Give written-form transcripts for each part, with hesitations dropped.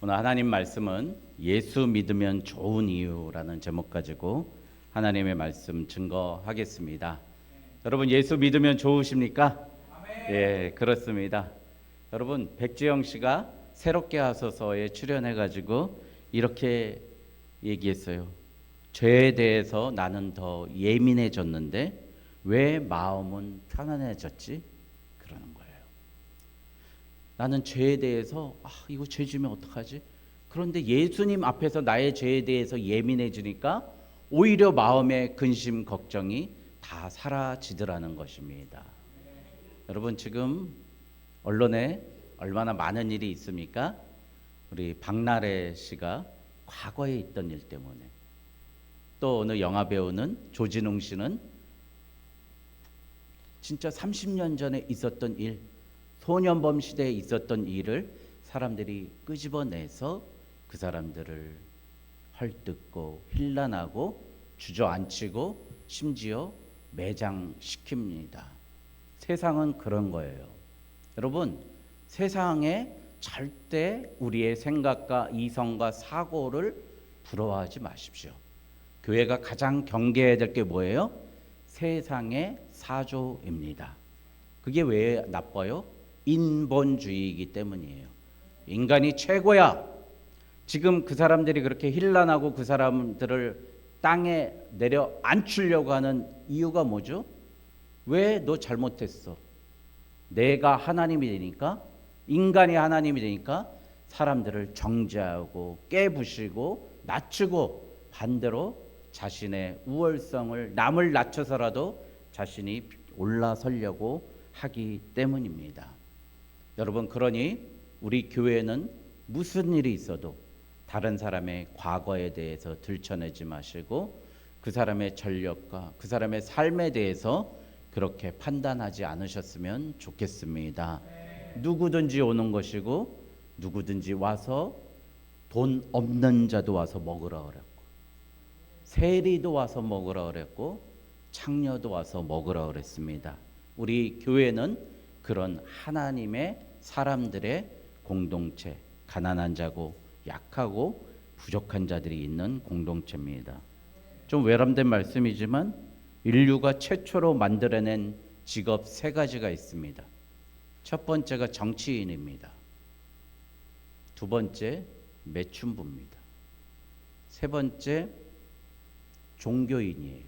오늘 하나님 말씀은 예수 믿으면 좋은 이유라는 제목 가지고 하나님의 말씀 증거하겠습니다. 여러분 예수 믿으면 좋으십니까? 예, 그렇습니다. 여러분 백지영 씨가 새롭게 하소서에 출연해 가지고 이렇게 얘기했어요. 죄에 대해서 나는 더 예민해졌는데 왜 마음은 편안해졌지? 그러는 거예요. 나는 죄에 대해서 이거 죄 지면 어떡하지? 그런데 예수님 앞에서 나의 죄에 대해서 예민해지니까 오히려 마음의 근심 걱정이 다 사라지더라는 것입니다. 여러분 지금 언론에 얼마나 많은 일이 있습니까? 우리 박나래 씨가 과거에 있던 일 때문에, 또 어느 영화 배우는 조진웅 씨는 진짜 30년 전에 있었던 일, 소년범 시대에 있었던 일을 사람들이 끄집어내서 그 사람들을 헐뜯고 힐난하고 주저앉히고 심지어 매장시킵니다. 세상은 그런 거예요. 여러분, 세상에 절대 우리의 생각과 이성과 사고를 부러워하지 마십시오. 교회가 가장 경계해야 될 게 뭐예요? 세상의 사조입니다. 그게 왜 나빠요? 인본주의이기 때문이에요. 인간이 최고야. 지금 그 사람들이 그렇게 힐난하고 그 사람들을 땅에 내려 앉히려고 하는 이유가 뭐죠? 왜 너 잘못했어? 내가 하나님이 되니까, 인간이 하나님이 되니까 사람들을 정죄하고 깨부시고 낮추고 반대로 자신의 우월성을 남을 낮춰서라도 자신이 올라서려고 하기 때문입니다. 여러분, 그러니 우리 교회는 무슨 일이 있어도 다른 사람의 과거에 대해서 들춰내지 마시고 그 사람의 전력과 그 사람의 삶에 대해서 그렇게 판단하지 않으셨으면 좋겠습니다. 누구든지 오는 것이고 누구든지 와서 돈 없는 자도 와서 먹으라 그랬고, 세리도 와서 먹으라 그랬고, 창녀도 와서 먹으라 그랬습니다. 우리 교회는 그런 하나님의 사람들의 공동체, 가난한 자고 약하고 부족한 자들이 있는 공동체입니다. 좀 외람된 말씀이지만 인류가 최초로 만들어낸 직업 세 가지가 있습니다. 첫 번째가 정치인입니다. 두 번째 매춘부입니다. 세 번째 종교인이에요.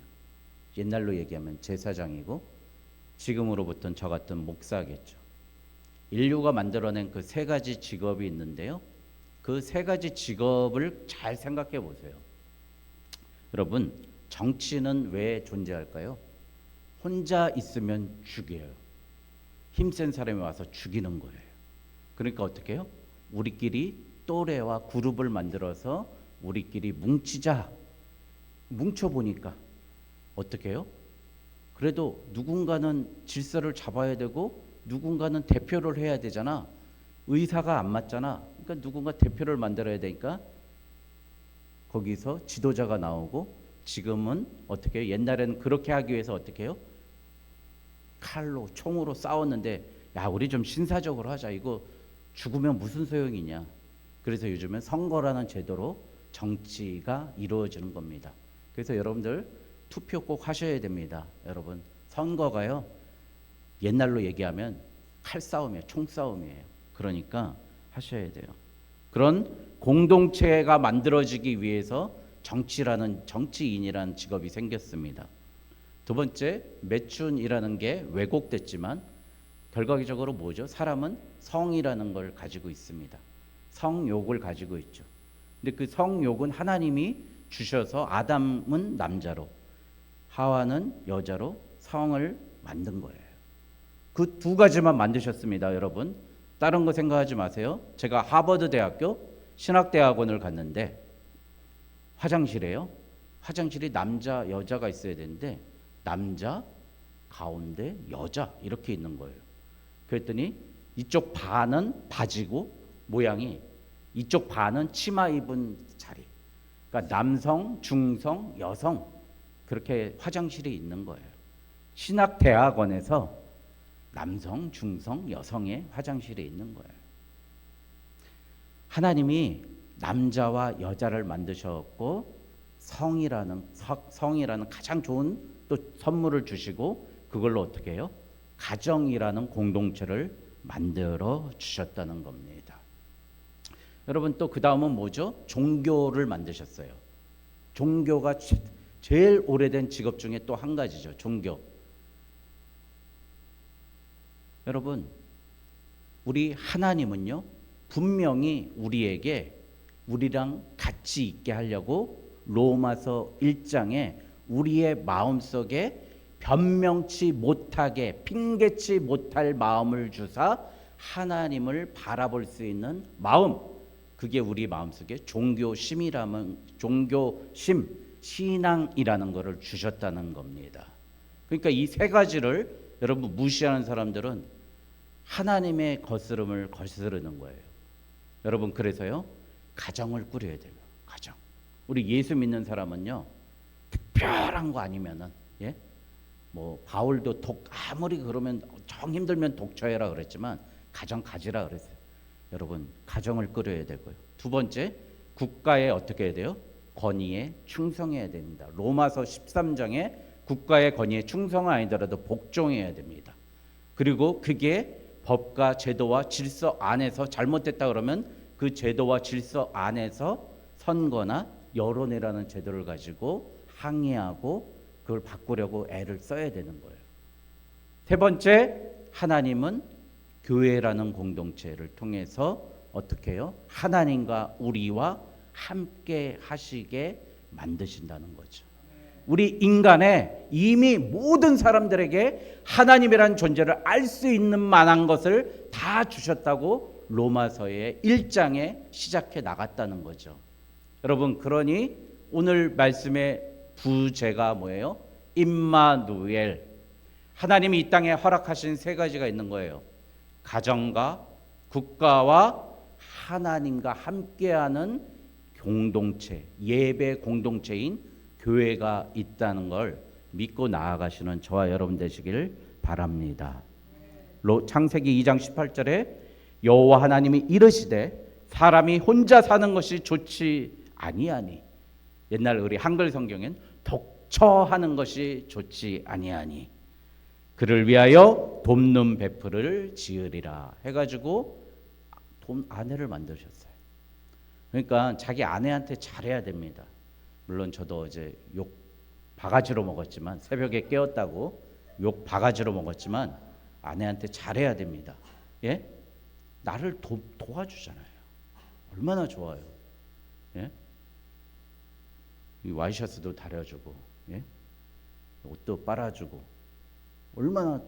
옛날로 얘기하면 제사장이고 지금으로부터는 저 같은 목사겠죠. 인류가 만들어낸 그 세 가지 직업이 있는데요. 그 세 가지 직업을 잘 생각해 보세요. 여러분, 정치는 왜 존재할까요? 혼자 있으면 죽여요. 힘센 사람이 와서 죽이는 거예요. 그러니까 어떻게 해요? 우리끼리 또래와 그룹을 만들어서 우리끼리 뭉치자. 뭉쳐보니까 어떻게 해요? 그래도 누군가는 질서를 잡아야 되고 누군가는 대표를 해야 되잖아. 의사가 안 맞잖아. 그러니까 누군가 대표를 만들어야 되니까 거기서 지도자가 나오고, 지금은 어떻게 해요? 옛날에는 그렇게 하기 위해서 어떻게 해요? 칼로 총으로 싸웠는데, 야 우리 좀 신사적으로 하자. 이거 죽으면 무슨 소용이냐. 그래서 요즘은 선거라는 제도로 정치가 이루어지는 겁니다. 그래서 여러분들 투표 꼭 하셔야 됩니다. 여러분, 선거가요 옛날로 얘기하면 칼싸움이에요. 총싸움이에요. 그러니까 하셔야 돼요. 그런 공동체가 만들어지기 위해서 정치라는, 정치인이라는 직업이 생겼습니다. 두 번째, 매춘이라는 게 왜곡됐지만 결과적으로 뭐죠? 사람은 성이라는 걸 가지고 있습니다. 성욕을 가지고 있죠. 근데 그 성욕은 하나님이 주셔서 아담은 남자로 하와는 여자로 성을 만든 거예요. 그 두 가지만 만드셨습니다. 여러분, 다른 거 생각하지 마세요. 제가 하버드 대학교 신학대학원을 갔는데 화장실에요, 화장실이 남자 여자가 있어야 되는데 남자 가운데 여자 이렇게 있는 거예요. 그랬더니 이쪽 반은 바지고 모양이, 이쪽 반은 치마 입은 자리. 그러니까 남성, 중성, 여성 그렇게 화장실이 있는 거예요. 신학대학원에서 남성, 중성, 여성의 화장실에 있는 거예요. 하나님이 남자와 여자를 만드셨고 성이라는 가장 좋은 또 선물을 주시고 그걸로 어떻게 해요? 가정이라는 공동체를 만들어 주셨다는 겁니다. 여러분 또 그 다음은 뭐죠? 종교를 만드셨어요. 종교가 제일 오래된 직업 중에 또 한 가지죠. 종교. 여러분 우리 하나님은요 분명히 우리에게 우리랑 같이 있게 하려고 로마서 1장에 우리의 마음속에 변명치 못하게 핑계치 못할 마음을 주사 하나님을 바라볼 수 있는 마음, 그게 우리 마음속에 종교심, 신앙이라는 것을 주셨다는 겁니다. 그러니까 이 세 가지를 여러분 무시하는 사람들은 하나님의 거스르는 거예요. 여러분 그래서요 가정을 꾸려야 돼요. 가정. 우리 예수 믿는 사람은요 특별한 거 아니면은 뭐 바울도 아무리 그러면 정 힘들면 독처해라 그랬지만 가정 가지라 그랬어요. 여러분 가정을 꾸려야 되고요. 두 번째 국가에 어떻게 해야 돼요? 권위에 충성해야 됩니다. 로마서 13장에 국가의 권위에 충성은 아니더라도 복종해야 됩니다. 그리고 그게 법과 제도와 질서 안에서 잘못됐다 그러면 그 제도와 질서 안에서 선거나 여론이라는 제도를 가지고 항의하고 그걸 바꾸려고 애를 써야 되는 거예요. 세 번째, 하나님은 교회라는 공동체를 통해서 어떻게 해요? 하나님과 우리와 함께 하시게 만드신다는 거죠. 우리 인간의 이미 모든 사람들에게 하나님이라는 존재를 알 수 있는 만한 것을 다 주셨다고 로마서의 1장에 시작해 나갔다는 거죠. 여러분 그러니 오늘 말씀의 부제가 뭐예요? 임마누엘. 하나님이 이 땅에 허락하신 세 가지가 있는 거예요. 가정과 국가와 하나님과 함께하는 공동체, 예배 공동체인 교회가 있다는 걸 믿고 나아가시는 저와 여러분 되시길 바랍니다. 창세기 2장 18절에 여호와 하나님이 이르시되 사람이 혼자 사는 것이 좋지 아니하니, 옛날 우리 한글 성경엔 독처하는 것이 좋지 아니하니 그를 위하여 돕는 베풀을 지으리라 해가지고 아내를 만드셨어요. 그러니까 자기 아내한테 잘해야 됩니다. 물론 저도 어제 욕 바가지로 먹었지만, 새벽에 깨웠다고 욕 바가지로 먹었지만 아내한테 잘해야 됩니다. 예? 나를 도와주잖아요. 얼마나 좋아요. 예? 이 와이셔츠도 다려주고, 예? 옷도 빨아주고, 얼마나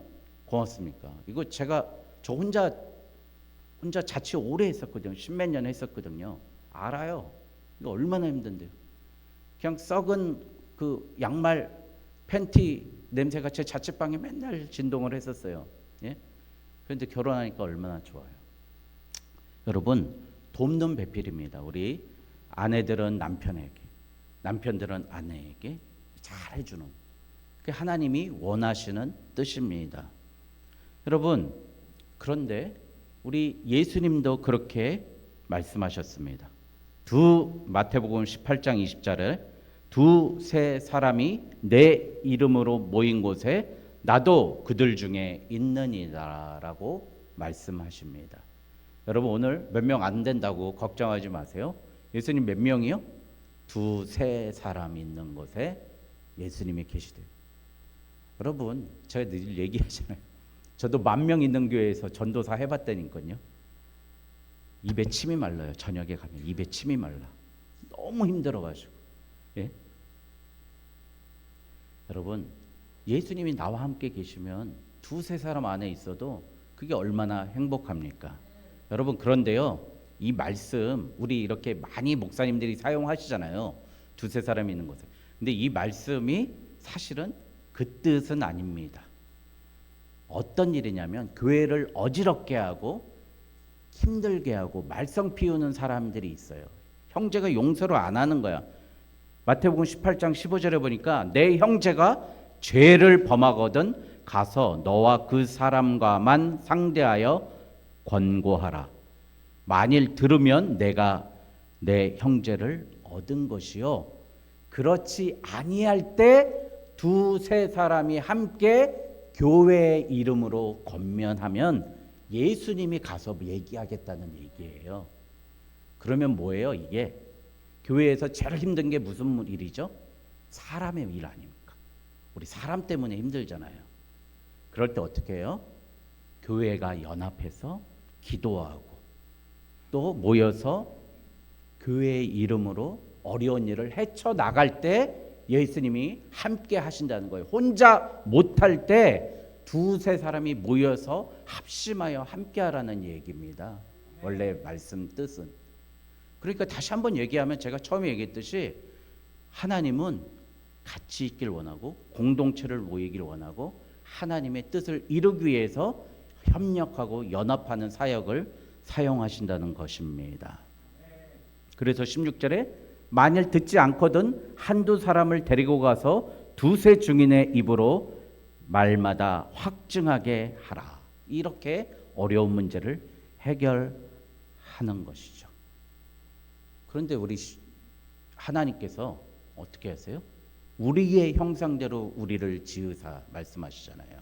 고맙습니까? 이거 저 혼자 자취 오래 했었거든요. 10몇 년 했었거든요. 알아요. 이거 얼마나 힘든데요. 그냥 썩은 그 양말, 팬티 냄새가 제 자취방에 맨날 진동을 했었어요. 예? 그런데 결혼하니까 얼마나 좋아요. 여러분, 돕는 배필입니다. 우리 아내들은 남편에게, 남편들은 아내에게 잘해주는, 그게 하나님이 원하시는 뜻입니다. 여러분, 그런데 우리 예수님도 그렇게 말씀하셨습니다. 마태복음 18장 20절에 두세 사람이 내 이름으로 모인 곳에 나도 그들 중에 있느니라라고 말씀하십니다. 여러분 오늘 몇 명 안 된다고 걱정하지 마세요. 예수님 몇 명이요? 두세 사람 있는 곳에 예수님이 계시대요. 여러분 제가 늘 얘기하잖아요. 저도 10,000명 있는 교회에서 전도사 해봤다니까요. 입에 침이 말라요. 저녁에 가면 입에 침이 말라. 너무 힘들어가지고. 예? 여러분 예수님이 나와 함께 계시면 두세 사람 안에 있어도 그게 얼마나 행복합니까? 여러분 그런데요, 이 말씀 우리 이렇게 많이 목사님들이 사용하시잖아요. 두세 사람이 있는 곳에. 근데 이 말씀이 사실은 그 뜻은 아닙니다. 어떤 일이냐면 교회를 어지럽게 하고 힘들게 하고 말썽 피우는 사람들이 있어요. 형제가 용서를 안 하는 거야. 마태복음 18장 15절에 보니까 내 형제가 죄를 범하거든 가서 너와 그 사람과만 상대하여 권고하라. 만일 들으면 내가 내 형제를 얻은 것이요 그렇지 아니할 때 두세 사람이 함께 교회의 이름으로 권면하면 예수님이 가서 얘기하겠다는 얘기예요. 그러면 뭐예요? 이게 교회에서 제일 힘든 게 무슨 일이죠? 사람의 일 아닙니까? 우리 사람 때문에 힘들잖아요. 그럴 때 어떻게 해요? 교회가 연합해서 기도하고 또 모여서 교회의 이름으로 어려운 일을 헤쳐나갈 때 예수님이 함께 하신다는 거예요. 혼자 못할 때 두세 사람이 모여서 합심하여 함께 하라는 얘기입니다. 원래 말씀 뜻은. 그러니까 다시 한번 얘기하면 제가 처음에 얘기했듯이 하나님은 같이 있길 원하고 공동체를 모이길 원하고 하나님의 뜻을 이루기 위해서 협력하고 연합하는 사역을 사용하신다는 것입니다. 그래서 16절에 만일 듣지 않거든 한두 사람을 데리고 가서 두세 증인의 입으로 말마다 확증하게 하라. 이렇게 어려운 문제를 해결하는 것이죠. 그런데 우리 하나님께서 어떻게 하세요? 우리의 형상대로 우리를 지으사 말씀하시잖아요.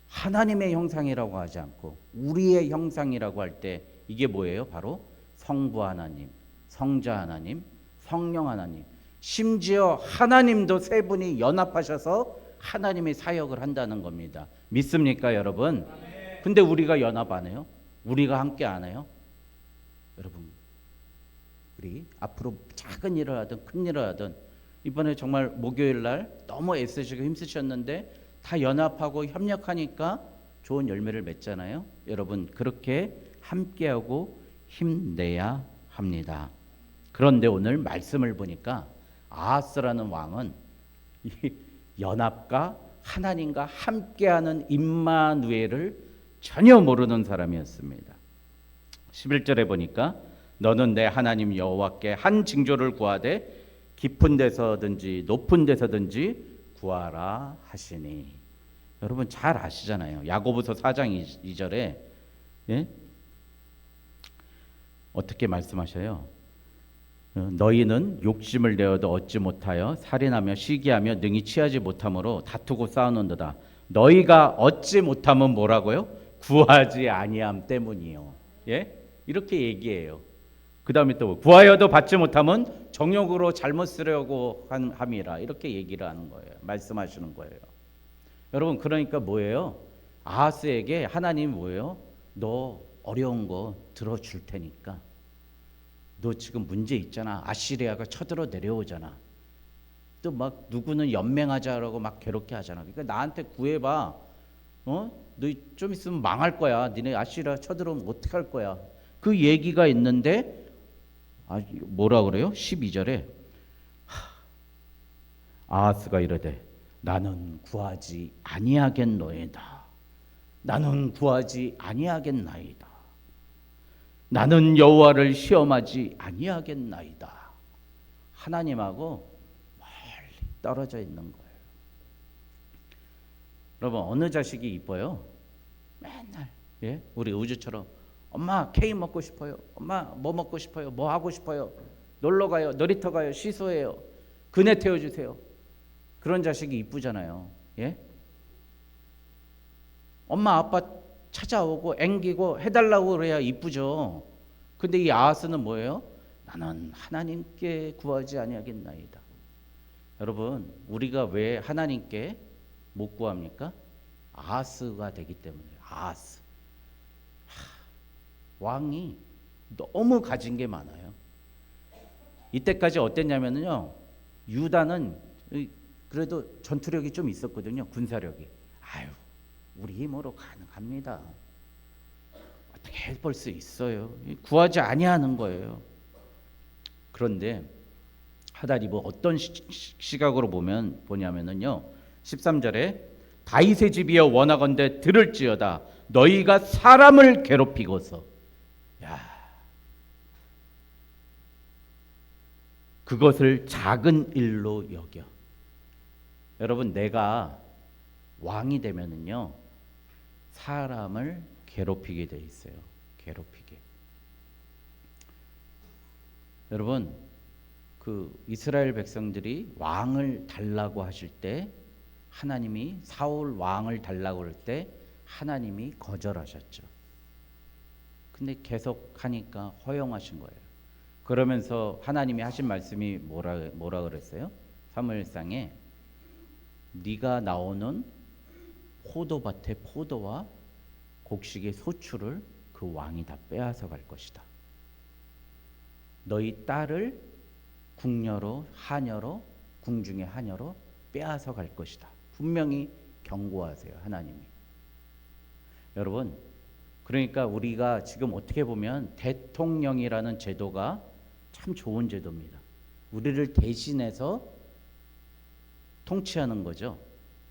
하나님의 형상이라고 하지 않고 우리의 형상이라고 할 때 이게 뭐예요? 바로 성부 하나님, 성자 하나님, 성령 하나님, 심지어 하나님도 세 분이 연합하셔서 하나님의 사역을 한다는 겁니다. 믿습니까, 여러분? 근데 우리가 연합 안 해요? 우리가 함께 안 해요? 여러분, 우리 앞으로 작은 일을 하든 큰 일을 하든 이번에 정말 목요일 날 너무 애쓰시고 힘쓰셨는데 다 연합하고 협력하니까 좋은 열매를 맺잖아요. 여러분, 그렇게 함께하고 힘내야 합니다. 그런데 오늘 말씀을 보니까 아하스라는 왕은 이 연합과 하나님과 함께하는 임마누엘을 전혀 모르는 사람이었습니다. 11절에 보니까 너는 내 하나님 여호와께 한 징조를 구하되 깊은 데서든지 높은 데서든지 구하라 하시니. 여러분 잘 아시잖아요. 야고보서 4장 2절에 예? 어떻게 말씀하셔요? 너희는 욕심을 내어도 얻지 못하여 살인하며 시기하며 능히 취하지 못함으로 다투고 싸우는도다. 너희가 얻지 못함은 뭐라고요? 구하지 아니함 때문이요. 예? 이렇게 얘기해요. 그 다음에 또 구하여도 받지 못함은 정욕으로 잘못 쓰려고 함이라. 이렇게 얘기를 하는 거예요. 말씀하시는 거예요. 여러분 그러니까 뭐예요? 아하스에게 하나님이 뭐예요? 너 어려운 거 들어줄 테니까 너 지금 문제 있잖아. 아시리아가 쳐들어 내려오잖아. 또 막 누구는 연맹하자라고 막 괴롭게 하잖아. 그러니까 나한테 구해봐. 너 좀 있으면 망할 거야. 니네 아시리아 쳐들어오면 어떡할 거야. 그 얘기가 있는데 뭐라 그래요? 12절에 아하스가 이르되 나는 구하지 아니하겠노이다. 나는 구하지 아니하겠나이다. 나는 여호와를 시험하지 아니하겠나이다. 하나님하고 멀리 떨어져 있는 거예요. 여러분 어느 자식이 이뻐요? 맨날 예? 우리 우주처럼 엄마 케이크 먹고 싶어요. 엄마 뭐 먹고 싶어요. 뭐 하고 싶어요. 놀러 가요. 놀이터 가요. 시소해요. 그네 태워주세요. 그런 자식이 이쁘잖아요. 예? 엄마 아빠 찾아오고 앵기고 해달라고 그래야 이쁘죠. 근데 이 아하스는 뭐예요? 나는 하나님께 구하지 아니하겠나이다. 여러분 우리가 왜 하나님께 못 구합니까? 아하스가 되기 때문이에요. 아하스. 왕이 너무 가진 게 많아요. 이때까지 어땠냐면요. 유다는 그래도 전투력이 좀 있었거든요. 군사력이. 우리 힘으로 가능합니다. 어떻게 해볼 수 있어요. 구하지 아니하는 거예요. 그런데 하다리 어떤 시각으로 보냐면요. 13절에 다윗의 집이여 원하건대 들을지어다 너희가 사람을 괴롭히고서 그것을 작은 일로 여겨. 여러분 내가 왕이 되면은요 사람을 괴롭히게 돼 있어요. 괴롭히게. 여러분, 그 이스라엘 백성들이 왕을 달라고 하실 때 하나님이 사울 왕을 달라고 할 때 하나님이 거절하셨죠. 근데 계속 하니까 허용하신 거예요. 그러면서 하나님이 하신 말씀이 뭐라 그랬어요? 사무엘상에 네가 나오는 포도밭의 포도와 곡식의 소출을 그 왕이 다 빼앗아 갈 것이다. 너희 딸을 궁녀로 하녀로 궁중의 하녀로 빼앗아 갈 것이다. 분명히 경고하세요, 하나님이. 여러분, 그러니까 우리가 지금 어떻게 보면 대통령이라는 제도가 참 좋은 제도입니다. 우리를 대신해서 통치하는 거죠.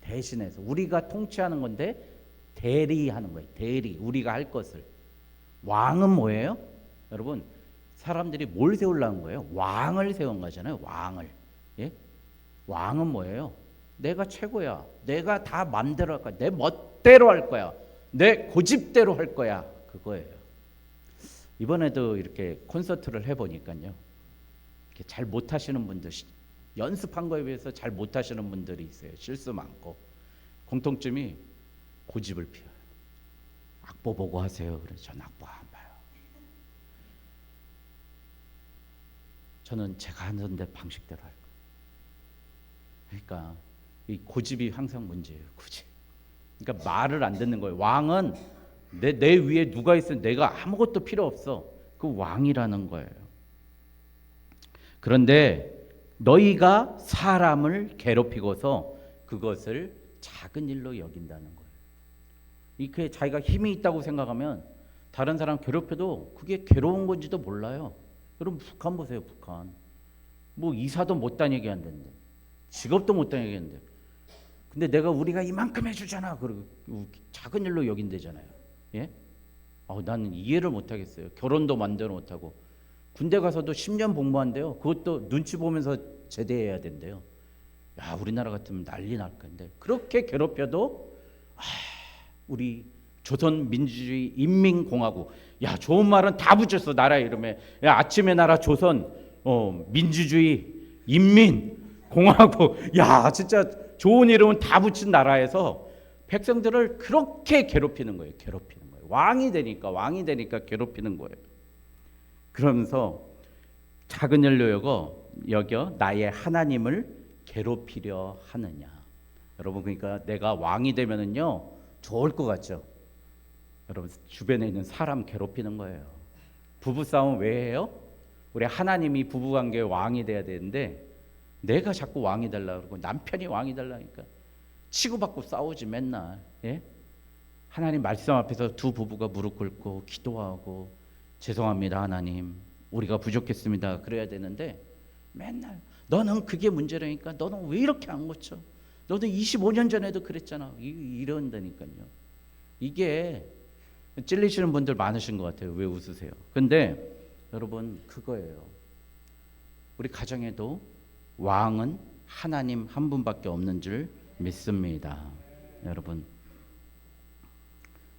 대신해서 우리가 통치하는 건데 대리하는 거예요. 대리, 우리가 할 것을. 왕은 뭐예요? 여러분, 사람들이 뭘 세우려는 거예요? 왕을 세운 거잖아요. 왕을. 예? 왕은 뭐예요? 내가 최고야. 내가 다 맘대로 할 거야. 내 멋대로 할 거야. 내 고집대로 할 거야. 그거예요. 이번에도 이렇게 콘서트를 해보니까요. 잘 못하시는 분들, 연습한 거에 비해서 잘 못하시는 분들이 있어요. 실수 많고. 공통점이 고집을 피워요. 악보 보고 하세요. 그래서 전 악보 안 봐요. 저는 제가 하는 데 방식대로 할 거예요. 그러니까 이 고집이 항상 문제예요. 고집. 그러니까 말을 안 듣는 거예요. 왕은 내 위에 누가 있으면 내가 아무것도 필요 없어. 그 왕이라는 거예요. 그런데 너희가 사람을 괴롭히고서 그것을 작은 일로 여긴다는 거예요. 이게 자기가 힘이 있다고 생각하면 다른 사람 괴롭혀도 그게 괴로운 건지도 몰라요. 여러분, 북한 보세요. 북한. 뭐 이사도 못 다니게 한다는데, 직업도 못 다니게 하는데, 근데 우리가 이만큼 해주잖아. 그리고 작은 일로 여긴대잖아요. 예? 나는 이해를 못 하겠어요. 결혼도 만들어 못 하고 군대 가서도 10년 복무한대요. 그것도 눈치 보면서 제대해야 된대요. 야, 우리나라 같으면 난리 날 건데 그렇게 괴롭혀도 우리 조선민주주의 인민공화국, 야, 좋은 말은 다 붙였어. 나라 이름에. 야, 아침에 나라 조선, 민주주의 인민공화국, 야, 진짜 좋은 이름은 다 붙인 나라에서 백성들을 그렇게 괴롭히는 거예요. 괴롭히는 거예요. 왕이 되니까 괴롭히는 거예요. 그러면서 작은 일로 여겨 나의 하나님을 괴롭히려 하느냐. 여러분, 그러니까 내가 왕이 되면은요 좋을 것 같죠. 여러분, 주변에 있는 사람 괴롭히는 거예요. 부부싸움 왜 해요? 우리 하나님이 부부관계의 왕이 돼야 되는데 내가 자꾸 왕이 되려고 그러고 남편이 왕이 되려니까 치고받고 싸우지 맨날. 예? 하나님 말씀 앞에서 두 부부가 무릎 꿇고 기도하고 죄송합니다 하나님, 우리가 부족했습니다 그래야 되는데 맨날 너는 그게 문제라니까, 너는 왜 이렇게 안 고쳐, 너도 25년 전에도 그랬잖아, 이런다니까요. 이게 찔리시는 분들 많으신 것 같아요. 왜 웃으세요? 근데 여러분, 그거예요. 우리 가정에도 왕은 하나님 한 분밖에 없는 줄 믿습니다. 여러분,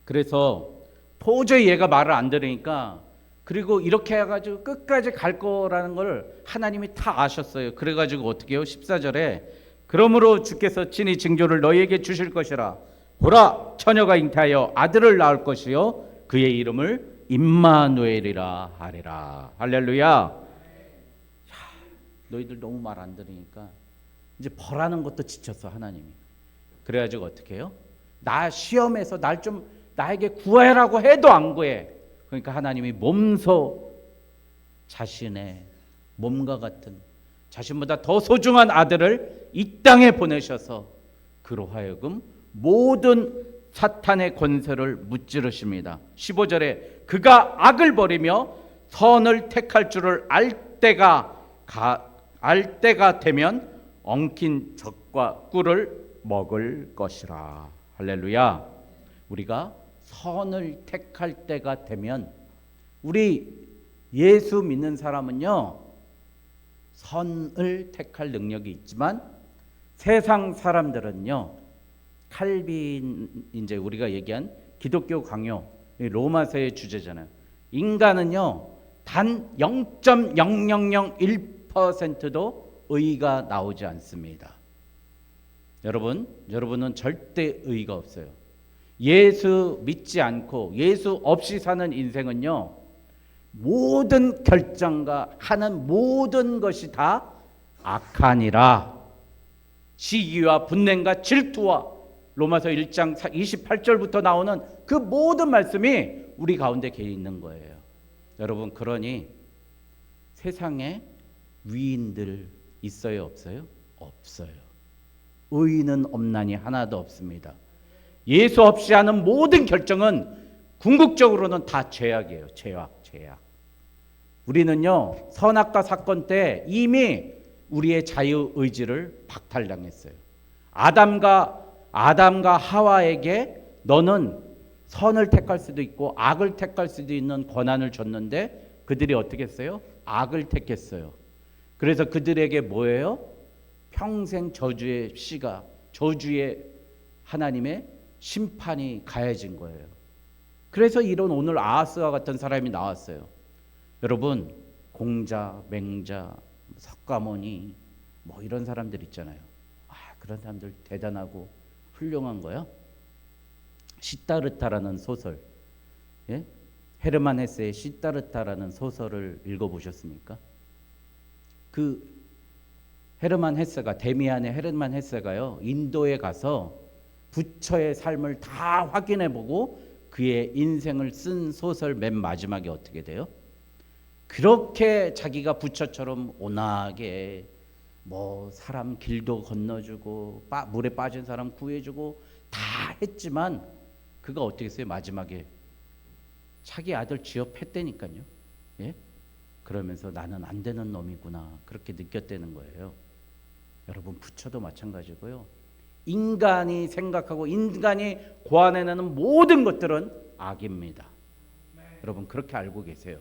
그래서 도저히 얘가 말을 안 들으니까, 그리고 이렇게 해가지고 끝까지 갈 거라는 걸 하나님이 다 아셨어요. 그래가지고 어떻게 해요? 14절에 그러므로 주께서 친히 징조를 너희에게 주실 것이라. 보라, 처녀가 잉태하여 아들을 낳을 것이요 그의 이름을 임마누엘이라 하리라. 할렐루야. 너희들 너무 말 안 들으니까 이제 벌하는 것도 지쳤어 하나님이. 그래가지고 어떻게 해요? 나 시험에서 나에게 구해라고 해도 안 구해. 그러니까 하나님이 몸소 자신의 몸과 같은, 자신보다 더 소중한 아들을 이 땅에 보내셔서 그로 하여금 모든 사탄의 권세를 무찌르십니다. 15절에 그가 악을 버리며 선을 택할 줄을 알 때가 되면 엉킨 젖과 꿀을 먹을 것이라. 할렐루야. 우리가 선을 택할 때가 되면, 우리 예수 믿는 사람은요 선을 택할 능력이 있지만 세상 사람들은요, 칼빈, 이제 우리가 얘기한 기독교 강요, 이 로마서의 주제잖아요. 인간은요 단 0.0001%도 의가 나오지 않습니다. 여러분은 절대 의가 없어요. 예수 믿지 않고 예수 없이 사는 인생은요 모든 결정과 하는 모든 것이 다 악하니라. 시기와 분냄과 질투와 로마서 1장 28절부터 나오는 그 모든 말씀이 우리 가운데 계 있는 거예요. 여러분, 그러니 세상에 위인들 있어요, 없어요? 없어요. 의인은 없나니 하나도 없습니다. 예수 없이 하는 모든 결정은 궁극적으로는 다 죄악이에요. 죄악. 우리는요 선악과 사건 때 이미 우리의 자유의지를 박탈당했어요. 아담과 하와에게 너는 선을 택할 수도 있고 악을 택할 수도 있는 권한을 줬는데 그들이 어떻게 했어요? 악을 택했어요. 그래서 그들에게 뭐예요? 평생 저주의 씨가, 저주의 하나님의 심판이 가해진 거예요. 그래서 이런 오늘 아하스와 같은 사람이 나왔어요. 여러분, 공자, 맹자, 석가모니 뭐 이런 사람들 있잖아요. 그런 사람들 대단하고 훌륭한 거요. 시타르타라는 소설, 예? 헤르만 헤세의 시타르타라는 소설을 읽어보셨습니까? 그 헤르만 헤세가, 데미안의 헤르만 헤세가요 인도에 가서 부처의 삶을 다 확인해보고 그의 인생을 쓴 소설 맨 마지막에 어떻게 돼요? 그렇게 자기가 부처처럼 온화하게 뭐 사람 길도 건너주고 물에 빠진 사람 구해주고 다 했지만 그가 어떻게 했어요? 마지막에 자기 아들 지업했다니까요. 예? 그러면서 나는 안 되는 놈이구나 그렇게 느꼈다는 거예요. 여러분, 부처도 마찬가지고요. 인간이 생각하고 인간이 고안해내는 모든 것들은 악입니다. 여러분, 그렇게 알고 계세요.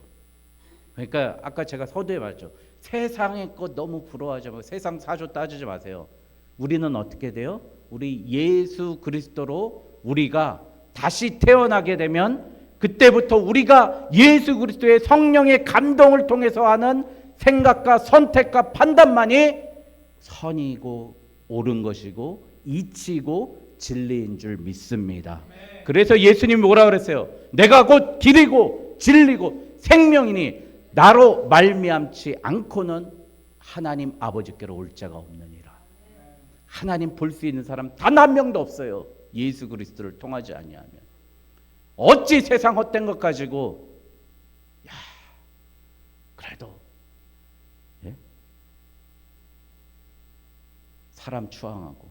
그러니까 아까 제가 서두에 말했죠. 세상의 것 너무 부러워하지 마세요. 세상 사조 따지지 마세요. 우리는 어떻게 돼요? 우리 예수 그리스도로 우리가 다시 태어나게 되면 그때부터 우리가 예수 그리스도의 성령의 감동을 통해서 하는 생각과 선택과 판단만이 선이고 옳은 것이고 이치고 진리인 줄 믿습니다. 그래서 예수님이 뭐라 그랬어요? 내가 곧 길이고 진리고 생명이니 나로 말미암지 않고는 하나님 아버지께로 올 자가 없느니라. 하나님 볼 수 있는 사람 단 한 명도 없어요. 예수 그리스도를 통하지 아니하면. 어찌 세상 헛된 것 가지고 그래도 사람 추앙하고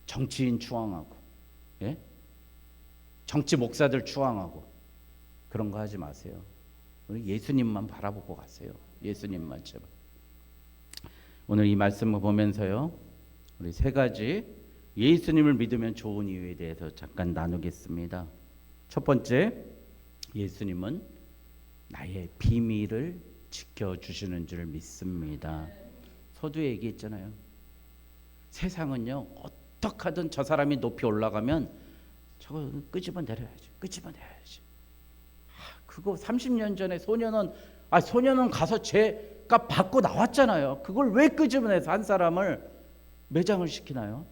정치인 추앙하고 정치 목사들 추앙하고 그런 거 하지 마세요. 우리 예수님만 바라보고 가세요. 예수님만 제발. 오늘 이 말씀을 보면서요 우리 세 가지 예수님을 믿으면 좋은 이유에 대해서 잠깐 나누겠습니다. 첫 번째, 예수님은 나의 비밀을 지켜주시는 줄 믿습니다. 서두에 얘기했잖아요. 세상은요 어떻게 하든 저 사람이 높이 올라가면 저거 끄집어내야지. 그거 30년 전에 소년은 가서 죄값 받고 나왔잖아요. 그걸 왜 끄집어내서 한 사람을 매장을 시키나요?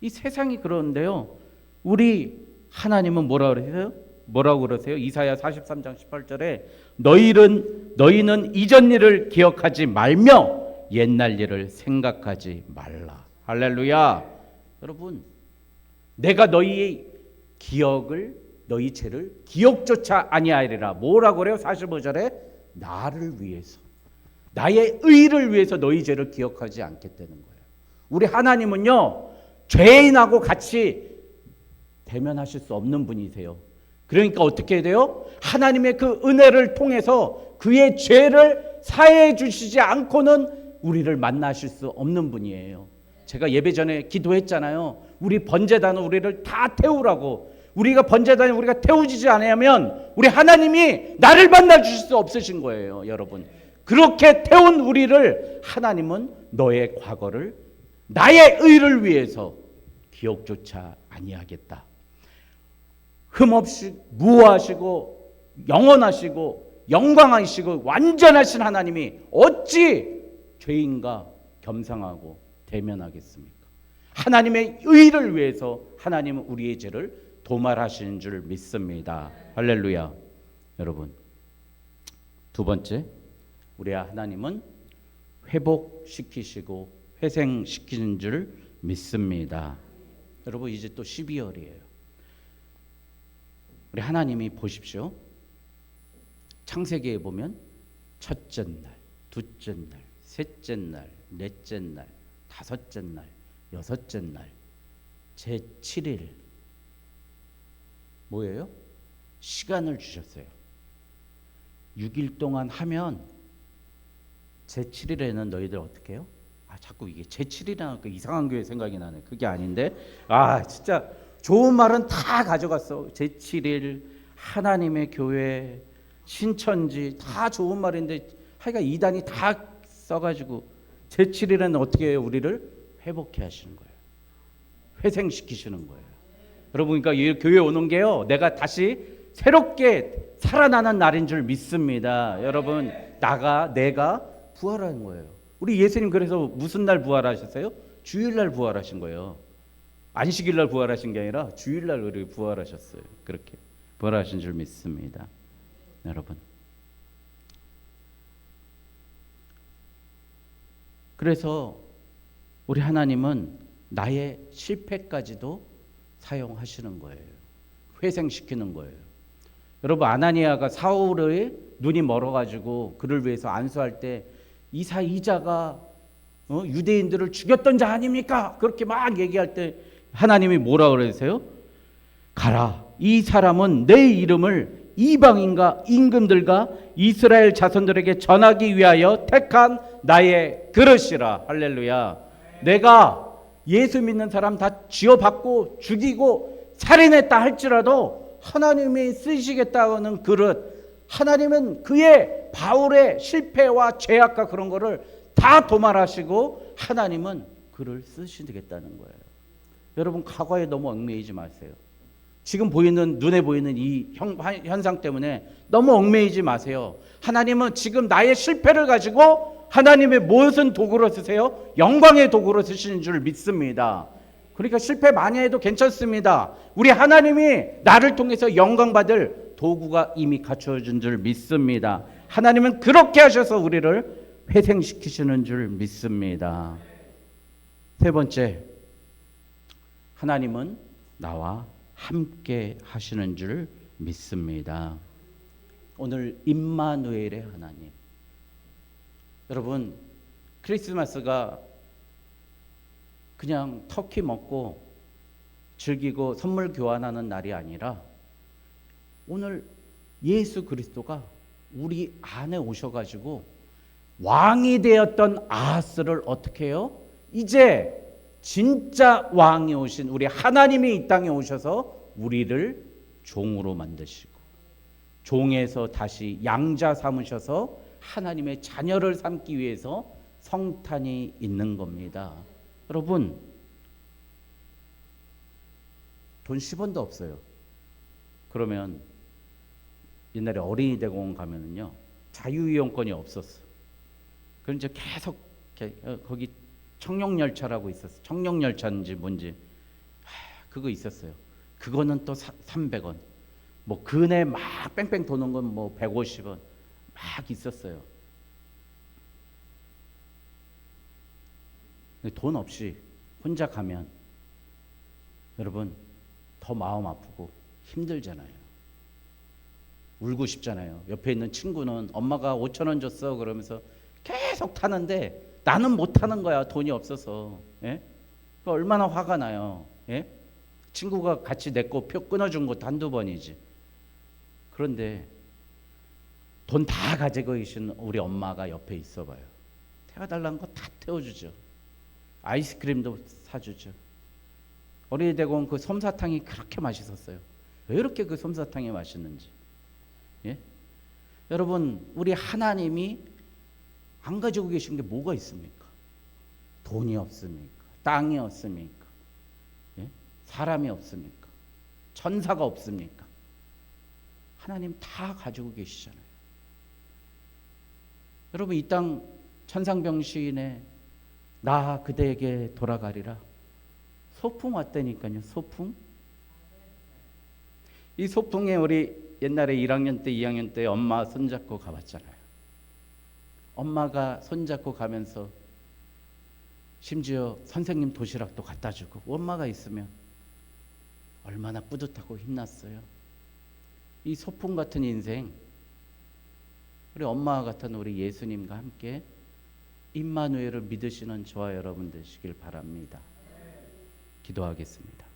이 세상이 그러는데요. 우리 하나님은 뭐라고 그러세요? 이사야 43장 18절에 너희는 이전 일을 기억하지 말며 옛날 일을 생각하지 말라. 할렐루야. 여러분, 내가 너희의 너희 죄를 기억조차 아니하리라. 뭐라고 그래요? 45절에 나를 위해서, 나의 의를 위해서 너희 죄를 기억하지 않겠다는 거예요. 우리 하나님은요 죄인하고 같이 대면하실 수 없는 분이세요. 그러니까 어떻게 해야 돼요? 하나님의 그 은혜를 통해서 그의 죄를 사해해 주시지 않고는 우리를 만나실 수 없는 분이에요. 제가 예배 전에 기도했잖아요. 우리 번제단은 우리를 다 태우라고. 우리가 번제단에 우리가 태우지지 않으면 우리 하나님이 나를 만나 주실 수 없으신 거예요. 여러분, 그렇게 태운 우리를 하나님은 너의 과거를 나의 의를 위해서 기억조차 아니하겠다. 흠없이 무하시고 영원하시고 영광하시고 완전하신 하나님이 어찌 죄인과 겸상하고 대면하겠습니까? 하나님의 의를 위해서 하나님은 우리의 죄를 도말하시는 줄 믿습니다. 할렐루야. 여러분, 두 번째, 우리 하나님은 회복시키시고 회생시키는 줄 믿습니다. 여러분, 이제 또 12월이에요. 우리 하나님이 보십시오. 창세기에 보면 첫째 날, 둘째 날, 셋째 날, 넷째 날, 다섯째 날, 여섯째 날, 제7일 뭐예요? 시간을 주셨어요. 6일 동안 하면 제7일에는 너희들 어떻게 해요? 자꾸 이게 제7일이라니까 이상한 교회 생각이 나네. 그게 아닌데 진짜 좋은 말은 다 가져갔어. 제7일, 하나님의 교회, 신천지 다 좋은 말인데 하여간 이단이 다 써가지고 제7일에는 어떻게 해요? 우리를 회복해 하시는 거예요. 회생시키시는 거예요. 여러분, 그러니까 이 교회 오는 게요, 내가 다시 새롭게 살아나는 날인 줄 믿습니다. 여러분, 내가 부활하는 거예요. 우리 예수님 그래서 무슨 날 부활하셨어요? 주일날 부활하신 거예요. 안식일날 부활하신 게 아니라 주일날 우리 부활하셨어요. 그렇게 부활하신 줄 믿습니다. 여러분, 그래서 우리 하나님은 나의 실패까지도 사용하시는 거예요. 회생시키는 거예요. 여러분, 아나니아가 사울의 눈이 멀어가지고 그를 위해서 안수할 때 이자가 유대인들을 죽였던 자 아닙니까? 그렇게 막 얘기할 때 하나님이 뭐라 그러세요? 가라, 이 사람은 내 이름을 이방인과 임금들과 이스라엘 자손들에게 전하기 위하여 택한 나의 그릇이라. 할렐루야. 내가 예수 믿는 사람 다 쥐어받고 죽이고 살인했다 할지라도 하나님이 쓰시겠다는 그릇, 하나님은 그의 바울의 실패와 죄악과 그런 거를 다 도말하시고 하나님은 그를 쓰시겠다는 거예요. 여러분, 과거에 너무 얽매이지 마세요. 지금 눈에 보이는 이 현상 때문에 너무 얽매이지 마세요. 하나님은 지금 나의 실패를 가지고 하나님의 무엇은 도구로 쓰세요? 영광의 도구로 쓰시는 줄 믿습니다. 그러니까 실패 많이 해도 괜찮습니다. 우리 하나님이 나를 통해서 영광 받을 도구가 이미 갖춰진 줄 믿습니다. 하나님은 그렇게 하셔서 우리를 회생시키시는 줄 믿습니다. 세 번째, 하나님은 나와 함께 하시는 줄 믿습니다. 오늘 임마누엘의 하나님. 여러분, 크리스마스가 그냥 터키 먹고 즐기고 선물 교환하는 날이 아니라 오늘 예수 그리스도가 우리 안에 오셔가지고 왕이 되었던 아하스를 어떻게 해요? 이제 진짜 왕이 오신 우리 하나님이 이 땅에 오셔서 우리를 종으로 만드시고 종에서 다시 양자 삼으셔서 하나님의 자녀를 삼기 위해서 성탄이 있는 겁니다. 여러분, 돈 10원도 없어요. 그러면 옛날에 어린이 대공원 가면은요, 자유이용권이 없었어. 그럼 이제 계속 거기 청룡열차라고 있었어. 청룡열차인지 뭔지 그거 있었어요. 그거는 또 300원. 뭐 근에 막 뺑뺑 도는 건 뭐 150원 막 있었어요. 돈 없이 혼자 가면 여러분 더 마음 아프고 힘들잖아요. 울고 싶잖아요. 옆에 있는 친구는 엄마가 5,000원 줬어 그러면서 계속 타는데 나는 못 타는 거야. 돈이 없어서. 예? 얼마나 화가 나요. 예? 친구가 같이 내 거 표 끊어준 것도 한두 번이지. 그런데 돈 다 가지고 계신 우리 엄마가 옆에 있어봐요. 태워달라는 거 다 태워주죠. 아이스크림도 사주죠. 어린이 대공원 그 솜사탕이 그렇게 맛있었어요. 왜 이렇게 그 솜사탕이 맛있는지. 예? 여러분, 우리 하나님이 안 가지고 계신 게 뭐가 있습니까? 돈이 없습니까? 땅이 없습니까? 예? 사람이 없습니까? 천사가 없습니까? 하나님 다 가지고 계시잖아요. 여러분, 이 땅 천상병시인에 나 그대에게 돌아가리라. 소풍 왔다니까요. 소풍. 이 소풍에 우리 옛날에 1학년 때 2학년 때 엄마 손잡고 가봤잖아요. 엄마가 손잡고 가면서 심지어 선생님 도시락도 갖다 주고 엄마가 있으면 얼마나 뿌듯하고 힘났어요. 이 소풍 같은 인생, 우리 엄마와 같은 우리 예수님과 함께 임마누엘을 믿으시는 저와 여러분 되시길 바랍니다. 기도하겠습니다.